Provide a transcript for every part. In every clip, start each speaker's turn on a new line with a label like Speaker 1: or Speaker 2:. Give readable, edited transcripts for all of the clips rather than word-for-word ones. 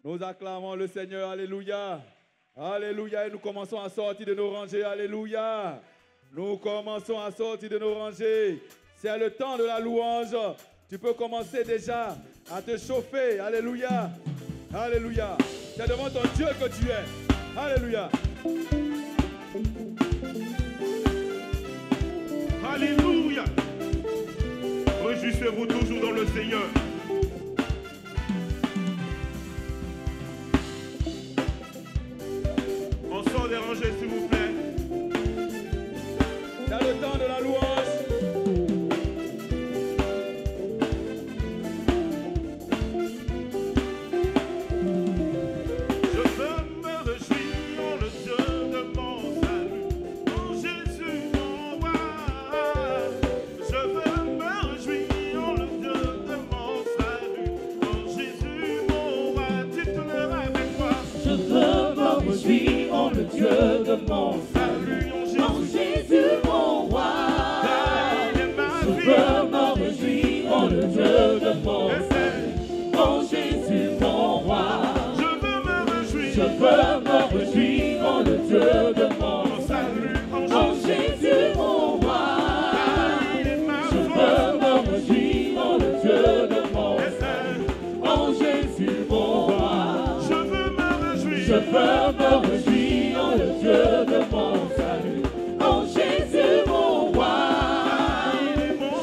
Speaker 1: Nous acclamons le Seigneur, alléluia. Alléluia, et nous commençons à sortir de nos rangées, alléluia. Nous commençons à sortir de nos rangées. C'est le temps de la louange. Tu peux commencer déjà à te chauffer, alléluia. Alléluia. C'est devant ton Dieu que tu es. Alléluia.
Speaker 2: Alléluia. Réjouissez-vous toujours dans le Seigneur. On sort des rangées, s'il vous plaît.
Speaker 1: C'est le temps de la louange.
Speaker 3: Dieu de mon salut, en Jésus mon roi. Je veux me réjouir en le Dieu de mon salut, en Jésus mon roi. Je veux me réjouir en le Dieu de mon salut, en Jésus mon roi. Je veux me réjouir en le Dieu de mon salut, en Jésus mon roi. Je veux me réjouir le Dieu de mon salut, en Jésus mon roi.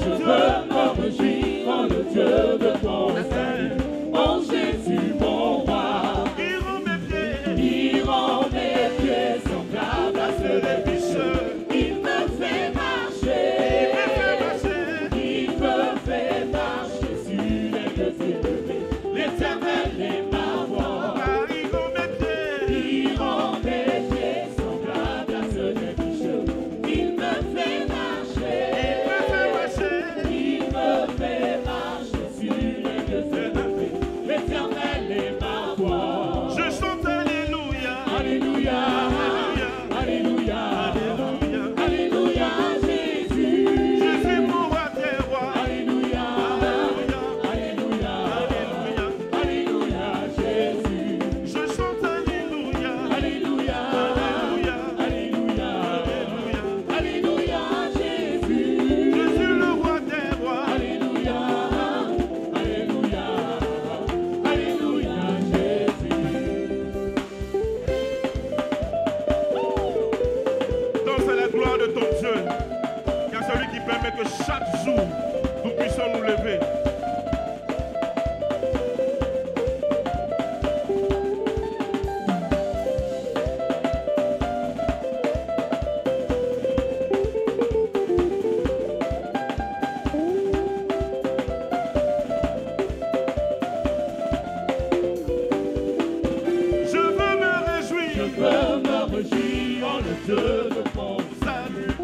Speaker 3: Je veux me réjouir en le Dieu de mon salut, en Jésus mon roi. Il rend mes pieds semblables à ceux des bicheux. Il me fait marcher, il me fait marcher sur les lieux élevés. L'Éternel est ma voix. Il rend mes pieds semblables à ceux des bicheux. Il me fait marcher, il me fait marcher sur les lieux élevés. L'Éternel est ma voix.
Speaker 2: Je chante alléluia.
Speaker 3: Alléluia, alléluia, alléluia, alléluia, Jésus.
Speaker 2: Jésus mon roi des rois.
Speaker 3: Alléluia, alléluia, alléluia, alléluia, Jésus.
Speaker 2: Je chante alléluia.
Speaker 3: Alléluia,
Speaker 2: Alléluia.
Speaker 3: alléluia,
Speaker 2: Alléluia.
Speaker 3: alléluia, Jésus.
Speaker 2: Jésus le roi des rois.
Speaker 3: Alléluia, alléluia, alléluia, Jésus.
Speaker 2: Danse à la gloire de ton Dieu, car celui qui permet que chaque jour nous puissions nous lever. Je veux me réjouir.
Speaker 3: Je veux me réjouir en le Dieu de mon
Speaker 2: Salut
Speaker 3: en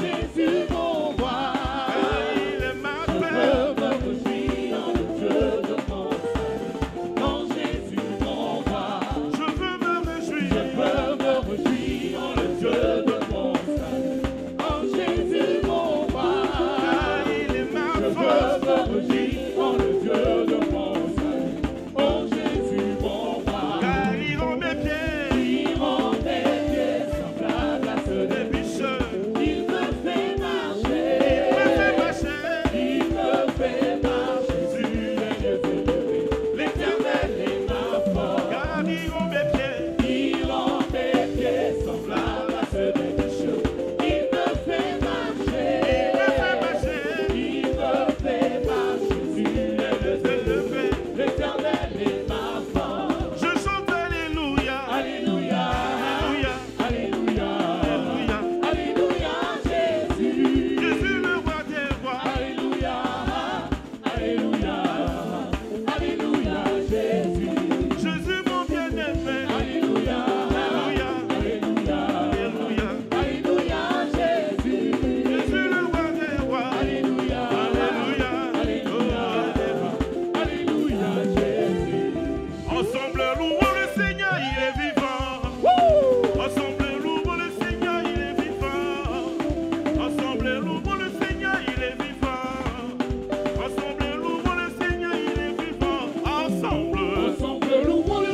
Speaker 3: Jésus mon roi.
Speaker 2: il est ma
Speaker 3: Je
Speaker 2: paix.
Speaker 3: veux me réjouir en le Dieu de mon salut, en Jésus mon roi.
Speaker 2: Je veux me
Speaker 3: Je
Speaker 2: réjouir.
Speaker 3: veux me réjouir en le Dieu de mon salut, en Jésus mon roi.
Speaker 2: Il est ma
Speaker 3: Je
Speaker 2: force.
Speaker 3: veux me réjouir en le Dieu de mon salut, en Jésus mon roi.
Speaker 2: Car il rend mes pieds.
Speaker 3: Il rend mes pieds semblables à ceux
Speaker 2: Des
Speaker 3: des
Speaker 2: bicheux.
Speaker 3: il me fait marcher.
Speaker 2: Me fait marcher.
Speaker 3: Il me fait marcher sur les lieux élevés. L'Éternel est ma force.
Speaker 2: Car il rend mes pieds.
Speaker 3: Il rend mes pieds semblables à ceux des bicheux. Il me fait marcher.
Speaker 2: Me fait marcher.
Speaker 3: Il me fait marcher sur les lieux élevés. L'Éternel est ma force.
Speaker 2: Je chante alléluia.
Speaker 3: Alléluia,
Speaker 2: Alléluia.
Speaker 3: alléluia,
Speaker 2: Alléluia.
Speaker 3: alléluia, Jésus.
Speaker 2: Jésus le roi des rois.
Speaker 3: Alléluia, alléluia, alléluia, Jésus.
Speaker 2: Jésus mon bien-aimé.
Speaker 3: Alléluia,
Speaker 2: Alléluia.
Speaker 3: alléluia,
Speaker 2: Alléluia.
Speaker 3: alléluia, Jésus.
Speaker 2: Jésus le roi des rois.
Speaker 3: Alléluia,
Speaker 2: Alléluia.
Speaker 3: alléluia, alléluia, Jésus.
Speaker 2: Ensemble louons le Seigneur, il est vivant. Ensemble louons le Seigneur, il est vivant. Ensemble louons le Seigneur, il est vivant. Ensemble louons le Seigneur, il est vivant. Ensemble.
Speaker 3: Ensemble, louons le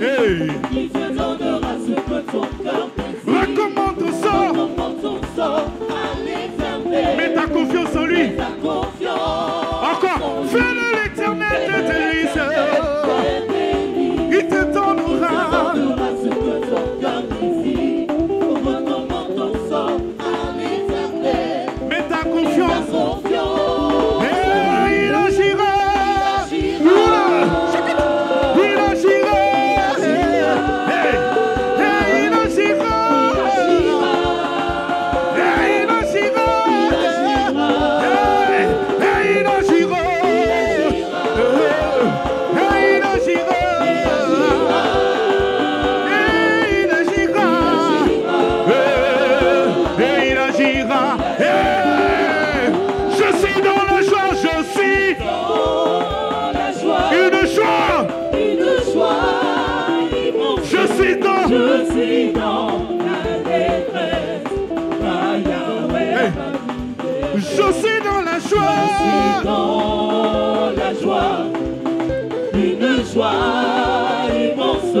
Speaker 2: Hey.
Speaker 3: Il te donnera ce que ton cœur désire.
Speaker 2: Recommande ton sort.
Speaker 3: Recommande ton sort à l'Éternel.
Speaker 2: Mets ta confiance en lui.
Speaker 3: Mets ta confiance.
Speaker 2: Encore. Fais de l'Éternel tes délices. Il te donnera
Speaker 3: ce que ton cœur désire. Recommande ton sort à l'Éternel.
Speaker 2: Mets ta confiance.
Speaker 3: Et
Speaker 2: il agira. Il agira.
Speaker 3: Je suis dans la détresse, Yahweh.
Speaker 2: Je suis dans la joie.
Speaker 3: Je suis dans la joie, une joie immense.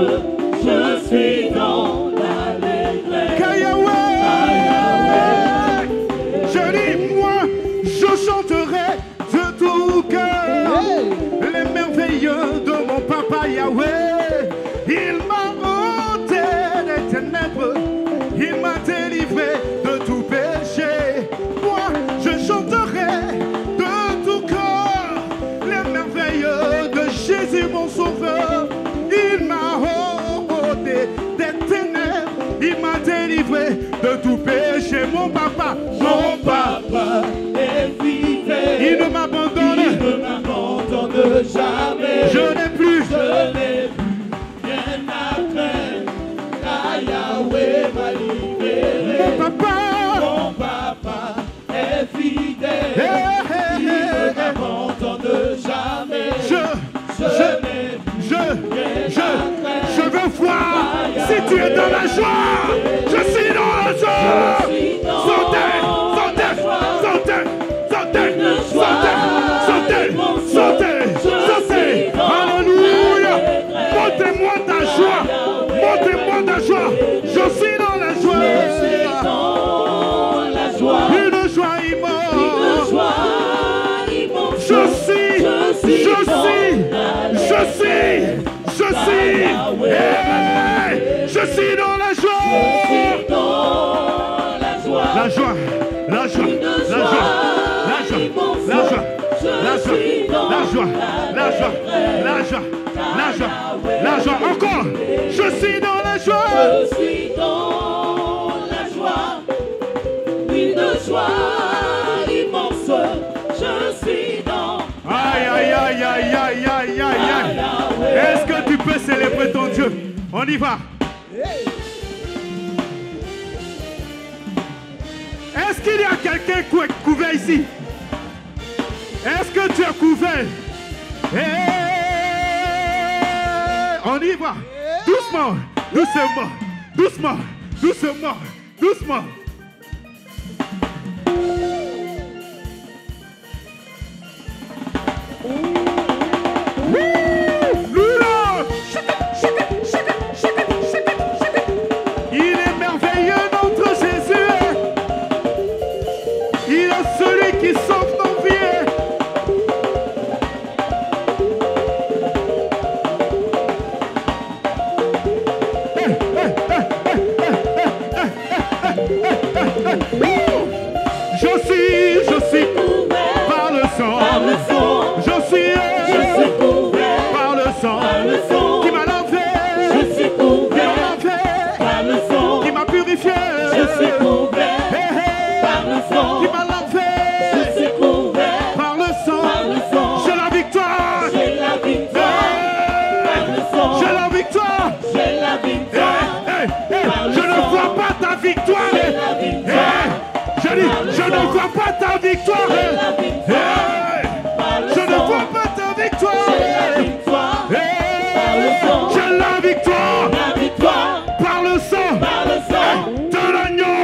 Speaker 3: Je suis dans la détresse,
Speaker 2: Yahweh. Je dis moi, je chanterai de tout cœur les merveilleux de mon papa Yahweh. Il m'a ôté des ténèbres, il m'a délivré de tout péché. Moi, je chanterai de tout cœur les merveilleux de Jésus mon sauveur. Il m'a ôté des ténèbres, il m'a délivré de tout péché. Mon papa
Speaker 3: est fidèle.
Speaker 2: Il ne m'abandonne
Speaker 3: jamais.
Speaker 2: Je n'ai plus
Speaker 3: rien à craindre, car Yahweh m'a libéré.
Speaker 2: Mon
Speaker 3: papa est fidèle. Il ne m'abandonne jamais.
Speaker 2: Je veux voir si tu es dans la joie. Je suis dans la joie. Sautez. Alléluia. Montez-moi ta joie. Je suis dans la joie. Une joie immense. Je suis dans la joie. La joie. Encore. Je suis dans la joie.
Speaker 3: Je suis dans la joie. Une joie immense. Je suis dans.
Speaker 2: Aïe. Est-ce que tu peux célébrer ton Dieu? On y va. Est-ce qu'il y a quelqu'un qui est couvert ici? Est-ce que tu es couvert? On y va. Doucement. Il est merveilleux notre Jésus. Il est celui qui sauve nos vies. Je suis par le sang. Je suis couvert par le sang qui m'a lavé.
Speaker 3: Je suis couvert
Speaker 2: par le sang qui m'a purifié.
Speaker 3: Je suis couvert par le sang
Speaker 2: qui m'a lavé.
Speaker 3: Je suis couvert
Speaker 2: par le sang. J'ai la victoire.
Speaker 3: Par le sang.
Speaker 2: J'ai la victoire. Je ne vois pas ta victoire. Je dis, je ne vois pas ta victoire. Je ne vois pas ta victoire. J'ai la victoire. Par le sang de l'agneau.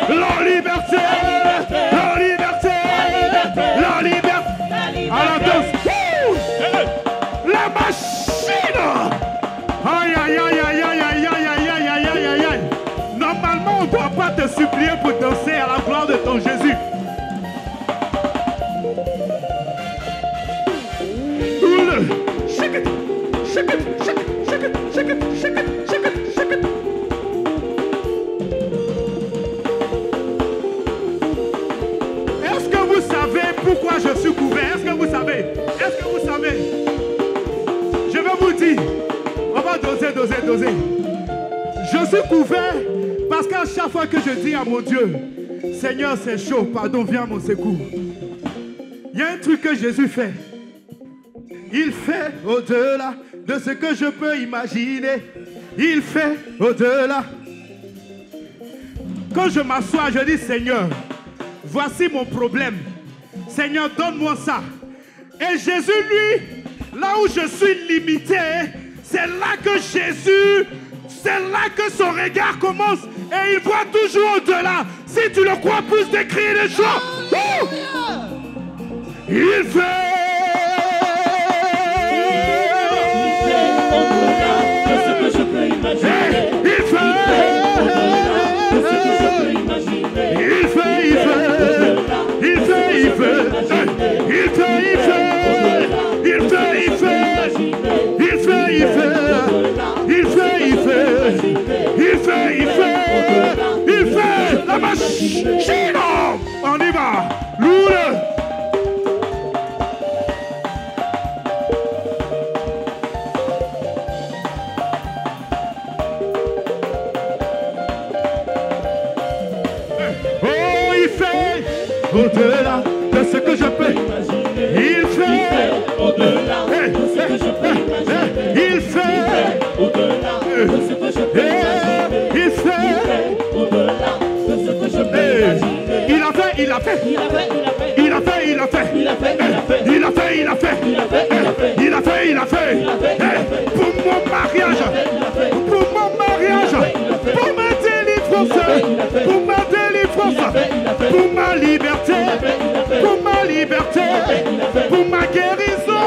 Speaker 2: La liberté. La liberté. La liberté. À la danse. La machine. Aïe, aïe, aïe, aïe, aïe, aïe, aïe, aïe, aïe, aïe, aïe, aïe, aïe. Normalement, on ne doit pas te supplier pour danser à la gloire de ton Jésus. Shake it, shake it, shake it, shake it, shake it, shake it, shake it, shake it. Est-ce que vous savez pourquoi je suis couvert? Est-ce que vous savez? Est-ce que vous savez? Je vais vous dire, on va doser. Je suis couvert parce qu'à chaque fois que je dis à mon Dieu, Seigneur, c'est chaud, pardon, viens à mon secours. Il y a un truc que Jésus fait. Il fait au-delà de ce que je peux imaginer. Il fait au-delà. Quand je m'assois, je dis, Seigneur, voici mon problème. Seigneur, donne-moi ça. Et Jésus, lui, là où je suis limité, c'est là que Jésus, c'est là que son regard commence. Et il voit toujours au-delà. Si tu le crois, pousse des cris et des chants. Oh! Il fait. Il fait la machine. On y va. Lourd. Au-delà de ce que je peux imaginer. Il fait au-delà de ce que je peux imaginer. Il fait au-delà de ce que je peux imaginer. Il fait au-delà de ce que je peux imaginer. Il a fait. Il a fait. Pour mon mariage. Pour ma délivrance. Pour ma liberté, pour ma guérison,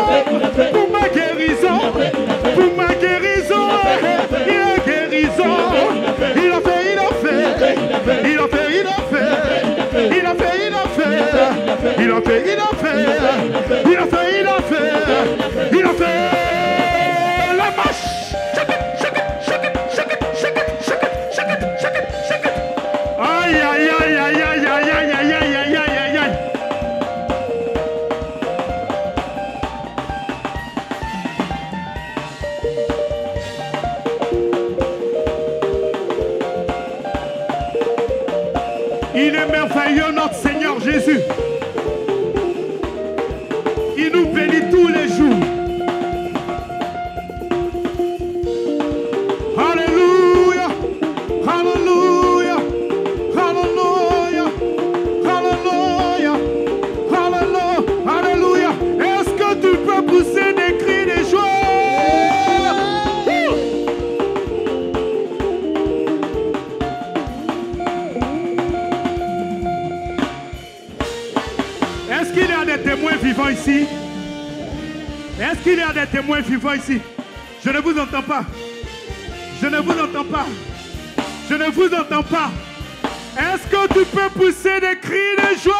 Speaker 2: la marche. Il est merveilleux notre Seigneur Jésus. Il nous bénit tous les jours. Alléluia, alléluia, alléluia, alléluia, alléluia, alléluia. Est-ce que tu peux pousser des cris de joie? Est-ce qu'il y a des témoins vivants ici? Est-ce qu'il y a des témoins vivants ici? Je ne vous entends pas. Je ne vous entends pas. Je ne vous entends pas. Est-ce que tu peux pousser des cris de joie?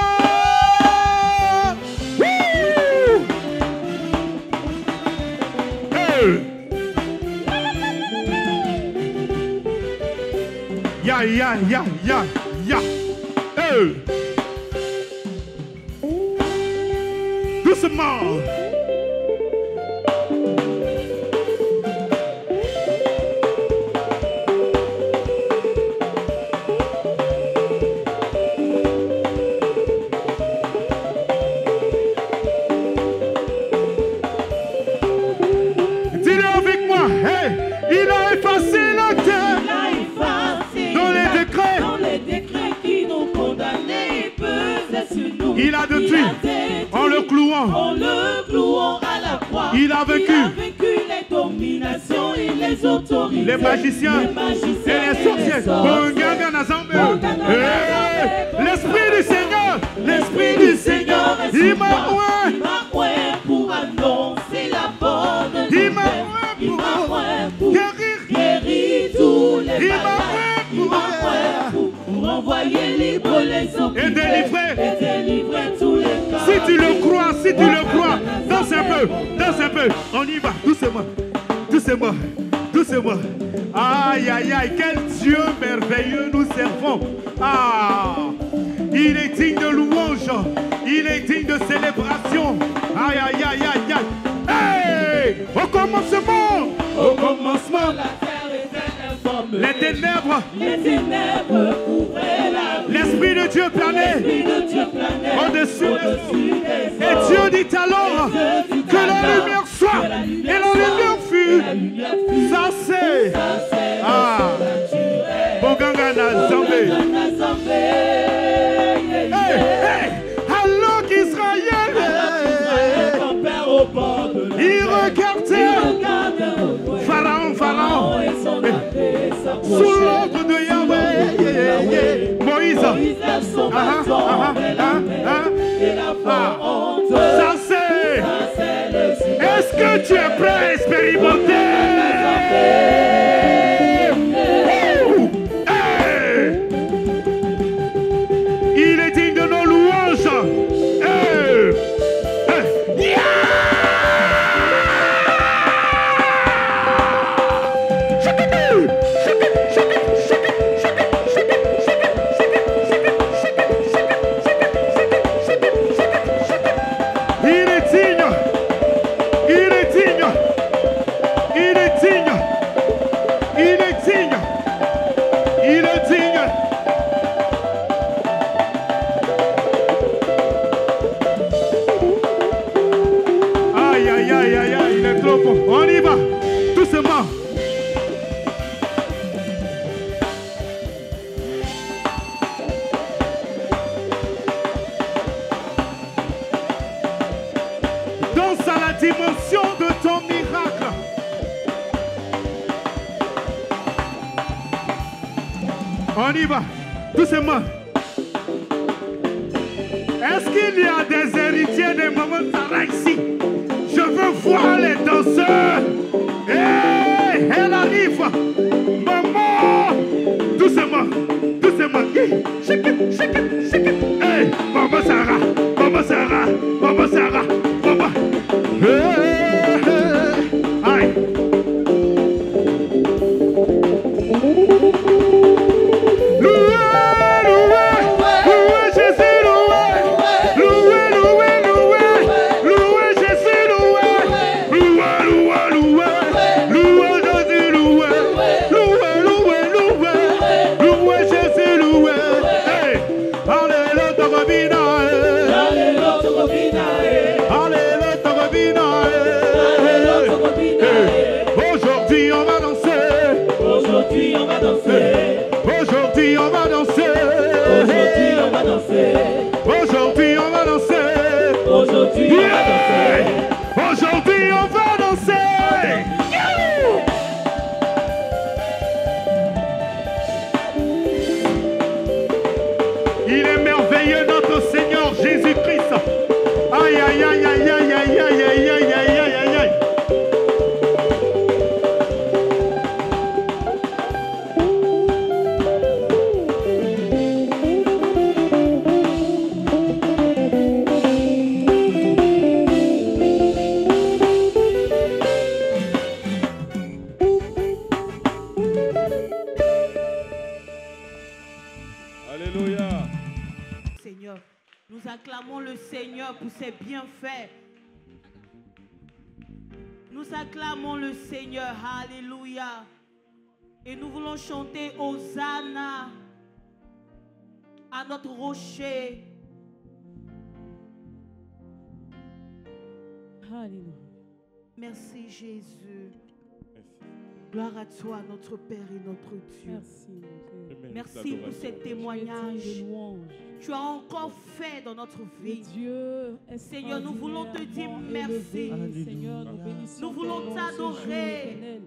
Speaker 2: Hey! Ya, ya, ya, ya, ya. Hey! Doucement. Dis-le avec moi. Hey, il a effacé la terre. Dans les décrets qui nous condamnaient et pesaient sur nous. Il a détruit. En le clouant à la croix. Il a vaincu les dominations et les autorités. Les magiciens et les sorciers. Il m'a oint.
Speaker 3: Il m'a oint pour annoncer la bonne nouvelle.
Speaker 2: Il m'a oint pour
Speaker 3: guérir tous les
Speaker 2: Il m'a
Speaker 3: malades. Il m'a oint pour envoyer libre les opprimés.
Speaker 2: Et délivrer.
Speaker 3: Et délivrer tous les cas.
Speaker 2: Si tu le crois, si tu le crois, danse un peu, danse un peu. On y va, doucement, doucement, doucement. Aïe, aïe, aïe, quel Dieu merveilleux nous servons. Ah, il est digne de louange, il est digne de célébration. Aïe, aïe, aïe, aïe, aïe. Hey, au commencement,
Speaker 3: la terre était informée.
Speaker 2: les ténèbres
Speaker 3: couvraient la vie.
Speaker 2: l'Esprit de Dieu planait
Speaker 3: L'Esprit de Dieu planait
Speaker 2: au-dessus
Speaker 3: des
Speaker 2: et
Speaker 3: eaux.
Speaker 2: Dieu dit alors que la lumière soit, et la lumière fut. Ça c'est Boganga Zambé. Hey, hey, alors qu'Israël, il regardait Pharaon, sous l'ordre de Yahweh, Moïse. Ça c'est. Est-ce que tu es prêt à expérimenter? Hey! Il est digne de nos louanges. Hey! Hey! Yeah! Il est digne. Il est digne. Il est digne. Il est digne. Il est digne. Aïe, aïe, aïe, aïe, aïe, il est trop bon. On y va. Doucement. Danse à la dimension de ton miracle. On y va, doucement. Est-ce qu'il y a des héritiers des mamans Sarah ici? Je veux voir les danseurs. Hey, elle arrive. Maman, doucement, doucement. Shake it, shake it, shake it. Hey, maman Sarah, maman Sarah, maman Sarah, maman. Hey, hey. Aïe. Aujourd'hui on va danser.
Speaker 3: Aujourd'hui on va danser.
Speaker 2: Aujourd'hui on va danser.
Speaker 3: Aujourd'hui on va danser.
Speaker 2: Aujourd'hui on va danser.
Speaker 3: Aujourd'hui on va danser.
Speaker 2: Aujourd'hui on va danser. Il est merveilleux notre Seigneur Jésus-Christ. Aïe aïe aïe aïe aïe aïe aïe aïe aïe aïe aïe aïe.
Speaker 1: Alléluia.
Speaker 4: Seigneur, nous acclamons le Seigneur pour ses bienfaits. Nous acclamons le Seigneur, alléluia. Et nous voulons chanter Hosanna à notre rocher.
Speaker 5: Alléluia.
Speaker 4: Merci Jésus.
Speaker 1: Merci.
Speaker 4: Gloire à toi, notre Père et notre Dieu.
Speaker 5: Merci, mon Dieu.
Speaker 4: Merci pour ces témoignages.
Speaker 5: Tu es digne de louange.
Speaker 4: Tu as encore fait dans notre
Speaker 5: Et
Speaker 4: vie.
Speaker 5: Dieu est
Speaker 4: Seigneur, nous voulons te dire
Speaker 5: extraordinairement
Speaker 4: merci.
Speaker 5: élevé. Seigneur, nous bénissons
Speaker 4: Nous voulons
Speaker 5: ton nom ce
Speaker 4: t'adorer.
Speaker 5: jour, Éternel.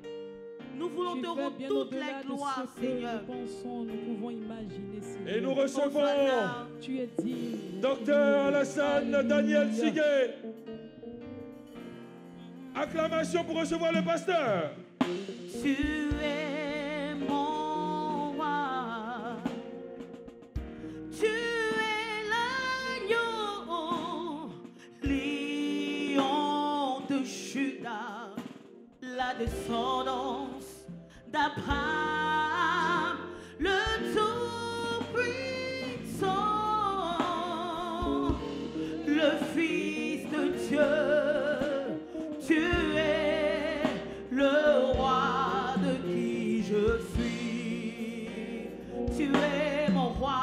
Speaker 4: Nous voulons
Speaker 5: Tu
Speaker 4: te
Speaker 5: fais
Speaker 4: rendre
Speaker 5: bien
Speaker 4: toute
Speaker 5: au-delà
Speaker 4: la
Speaker 5: de
Speaker 4: gloire,
Speaker 5: ce que
Speaker 4: Seigneur.
Speaker 5: nous pensons, nous pouvons imaginer, Seigneur.
Speaker 1: Et nous recevons
Speaker 4: Hosanna.
Speaker 5: Tu es digne.
Speaker 1: Docteur Alassane Daniel
Speaker 5: Alléluia.
Speaker 1: Siguet. Acclamation pour recevoir le pasteur.
Speaker 4: Tu es mon roi. Tu es l'agneau, lion de Juda, la descendance d'Abraham, le Tout-Puissant, le Fils de Dieu. Tu es le roi de qui je suis. Tu es mon roi.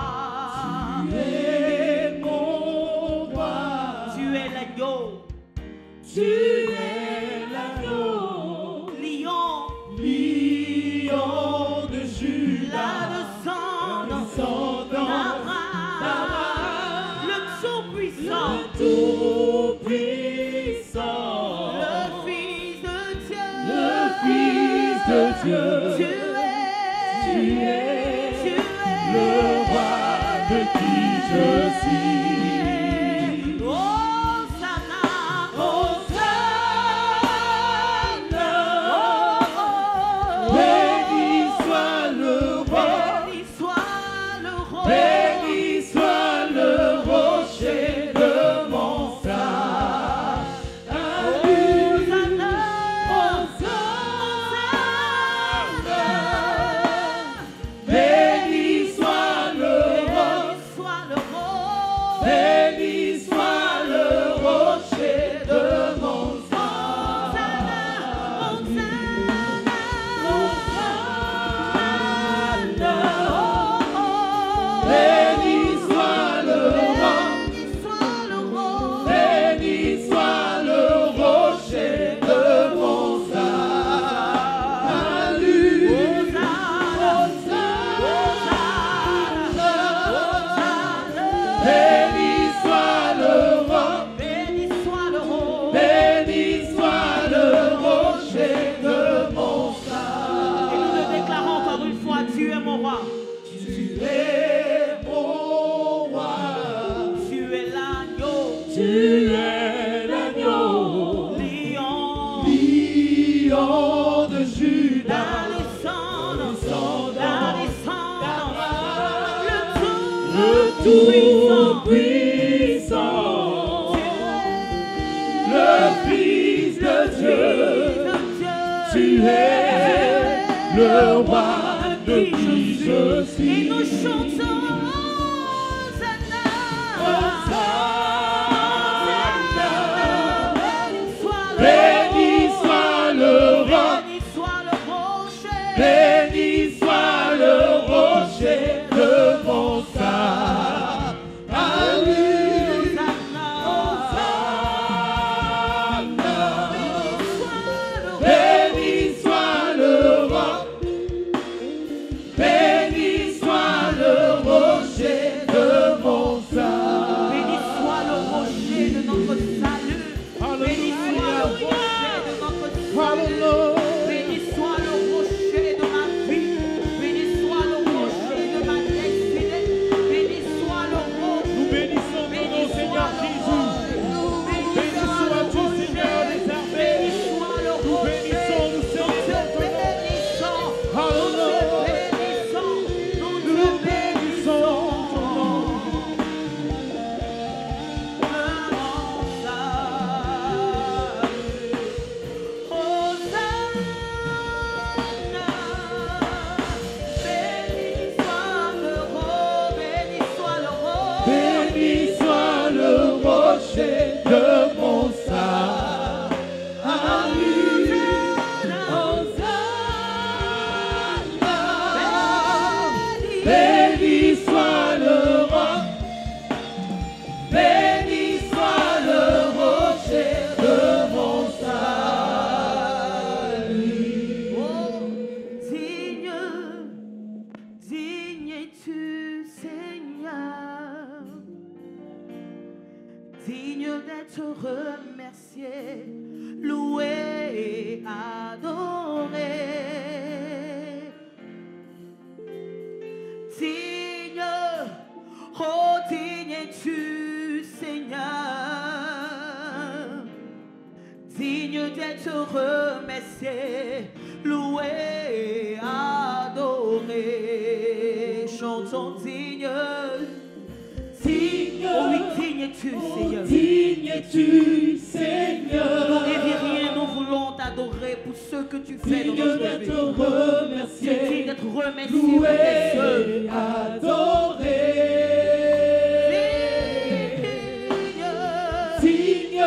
Speaker 3: Tu es mon roi.
Speaker 4: Tu es l'agneau.
Speaker 3: Tu es l'agneau.
Speaker 4: Lion.
Speaker 3: Lion de
Speaker 4: La
Speaker 3: Juda.
Speaker 4: descendance d'Abraham. Le Tout-Puissant.
Speaker 3: Tout-Puissant.
Speaker 4: Le Fils de Dieu.
Speaker 3: Le Fils de Dieu.
Speaker 4: Tu es
Speaker 3: le roi de qui je suis.
Speaker 4: Hosanna,
Speaker 3: Hosanna.
Speaker 4: oh,
Speaker 3: Béni soit le roi.
Speaker 4: béni soit le roi.
Speaker 3: Béni soit le rocher de mon salut.
Speaker 4: Hosanna,
Speaker 3: Hosanna. Béni soit le roi.
Speaker 4: béni soit le roi.
Speaker 3: Béni soit le rocher de mon
Speaker 4: Hosanna,
Speaker 3: Hosanna.
Speaker 4: oh,
Speaker 3: Béni soit le roi.
Speaker 4: béni soit le roi.
Speaker 3: Béni soit le rocher de mon salut. Béni soit le roi.
Speaker 4: Béni soit le roi.
Speaker 3: Béni soit le rocher de mon salut.
Speaker 4: Et nous le déclarons encore une fois, tu es mon roi.
Speaker 3: Tu es mon roi.
Speaker 4: Tu es l'agneau.
Speaker 3: Tu es l'agneau.
Speaker 4: Lion.
Speaker 3: Lion de Juda.
Speaker 4: La descendance. La descendance.
Speaker 3: Le Tout-Puissant. Le Fils de Dieu. Tu es le roi de qui je suis.
Speaker 4: Et nous chantons Hosanna.
Speaker 3: Hosanna.
Speaker 4: Béni
Speaker 3: Béni
Speaker 4: soit le
Speaker 3: soit le roi.
Speaker 4: béni soit le rocher.
Speaker 3: Béni soit le rocher de mon salut.
Speaker 4: Hosanna.
Speaker 3: Hosanna. Béni soit le roi. Béni soit le roi.
Speaker 4: digne d'être remercié, loué et adoré. Digne, oh digne es-tu, Seigneur, digne d'être remercié, loué et adoré. Chantons digne, digne, oh oui, digne es-tu, Seigneur.
Speaker 3: Digne es-tu, Seigneur.
Speaker 4: Nous n'évitons rien, nous voulons t'adorer pour ce que tu fais dans
Speaker 3: Digne
Speaker 4: notre
Speaker 3: d'être
Speaker 4: vie.
Speaker 3: remercié,
Speaker 4: Digne d'être remercié pour tes œuvres.
Speaker 3: loué, adoré. Digne,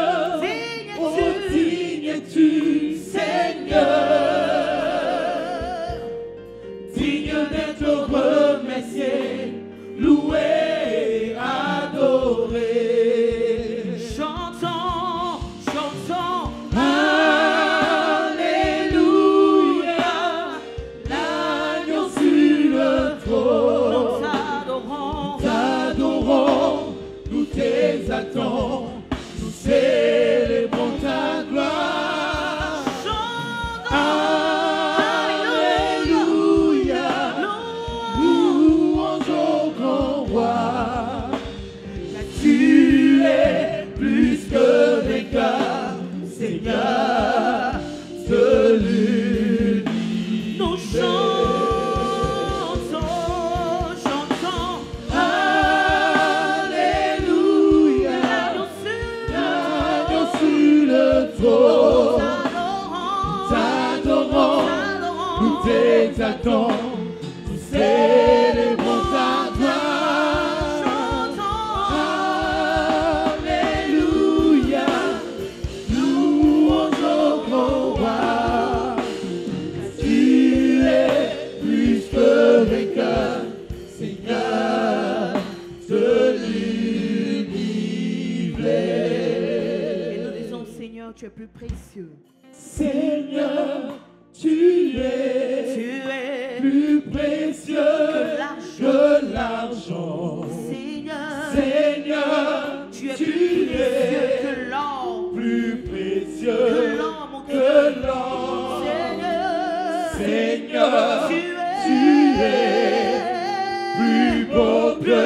Speaker 3: oh digne es-tu, Seigneur. Digne d'être remercié, loué, adoré.
Speaker 4: Chantons, chantons.
Speaker 3: Alléluia, l'agneau sur le trône.
Speaker 4: Nous t'adorons,
Speaker 3: T'adorons, nous t'exaltons, nous célébrons ta gloire. Alléluia, louange au grand roi. Tu es plus que vainqueur, Seigneur de l'univers.
Speaker 4: nous chantons, chantons.
Speaker 3: Alléluia,
Speaker 4: Nous
Speaker 3: l'agneau sur le trône. T'adorons, nous t'exaltons, nous célébrons ta gloire. Alléluia, louange au grand roi. Tu es plus que vainqueur, Seigneur de l'univers.
Speaker 4: Et nous disons, Seigneur, tu es plus précieux.
Speaker 3: Seigneur, tu es plus précieux que l'argent.
Speaker 4: Seigneur,
Speaker 3: Seigneur,
Speaker 4: tu es plus précieux que l'or.
Speaker 3: plus
Speaker 4: Que
Speaker 3: précieux
Speaker 4: l'or, mon
Speaker 3: que
Speaker 4: Dieu.
Speaker 3: l'or.
Speaker 4: Seigneur,
Speaker 3: Seigneur,
Speaker 4: tu
Speaker 3: tu es plus beau que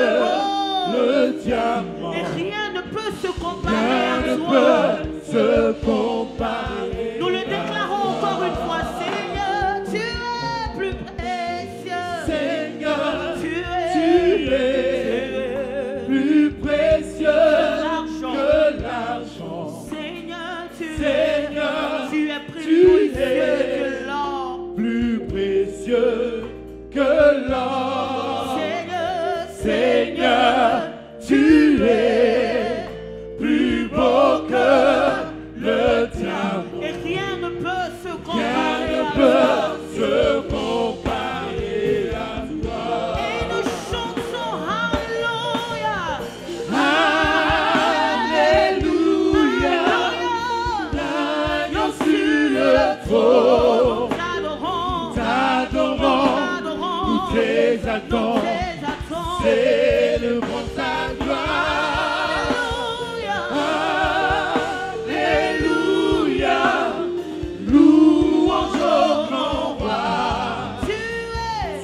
Speaker 3: le
Speaker 4: Et
Speaker 3: diamant.
Speaker 4: rien ne peut se comparer
Speaker 3: Rien
Speaker 4: à
Speaker 3: ne
Speaker 4: toi.
Speaker 3: peut se comparer.
Speaker 4: Nous le déclarons encore une fois, Seigneur, tu es plus précieux.
Speaker 3: Seigneur,
Speaker 4: Tu
Speaker 3: tu es plus précieux
Speaker 4: l'argent.
Speaker 3: que l'argent.
Speaker 4: Seigneur,
Speaker 3: Seigneur,
Speaker 4: tu es plus
Speaker 3: tu
Speaker 4: précieux
Speaker 3: es
Speaker 4: que l'or.
Speaker 3: plus précieux que l'or.
Speaker 4: Seigneur,
Speaker 3: tu es plus beau que le diamant.
Speaker 4: et rien ne peut se
Speaker 3: Rien
Speaker 4: comparer
Speaker 3: ne
Speaker 4: à
Speaker 3: peut
Speaker 4: toi.
Speaker 3: se comparer à toi.
Speaker 4: Et nous chantons Alléluia.
Speaker 3: Alléluia, l'agneau sur le trône. T'adorons, nous t'exaltons, célébrons ta gloire. Alléluia, louange au grand roi.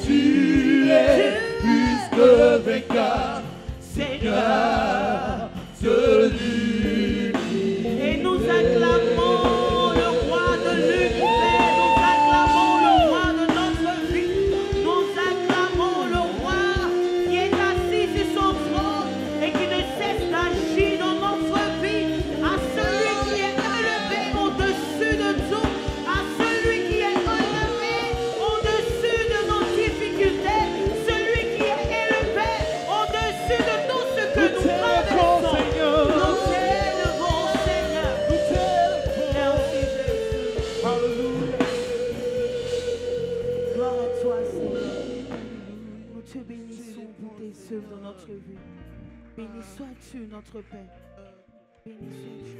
Speaker 3: Tu es plus que vainqueur, Seigneur de l'univers.
Speaker 4: Et nous acclamons le roi de l'univers, nous acclamons le roi de notre vie, nous acclamons le roi qui est assis sur son trône et qui ne cesse d'agir dans notre vie, à celui qui est élevé au-dessus de tout, à celui qui est élevé au-dessus de nos difficultés, celui qui est élevé au-dessus de tout ce que nous traversons. Nous t'élevons, Seigneur. Merci, Jésus. Gloire à toi, Seigneur. Nous te bénissons pour tes œuvres dans notre vie. Béni sois-tu, notre Père. Béni sois-tu.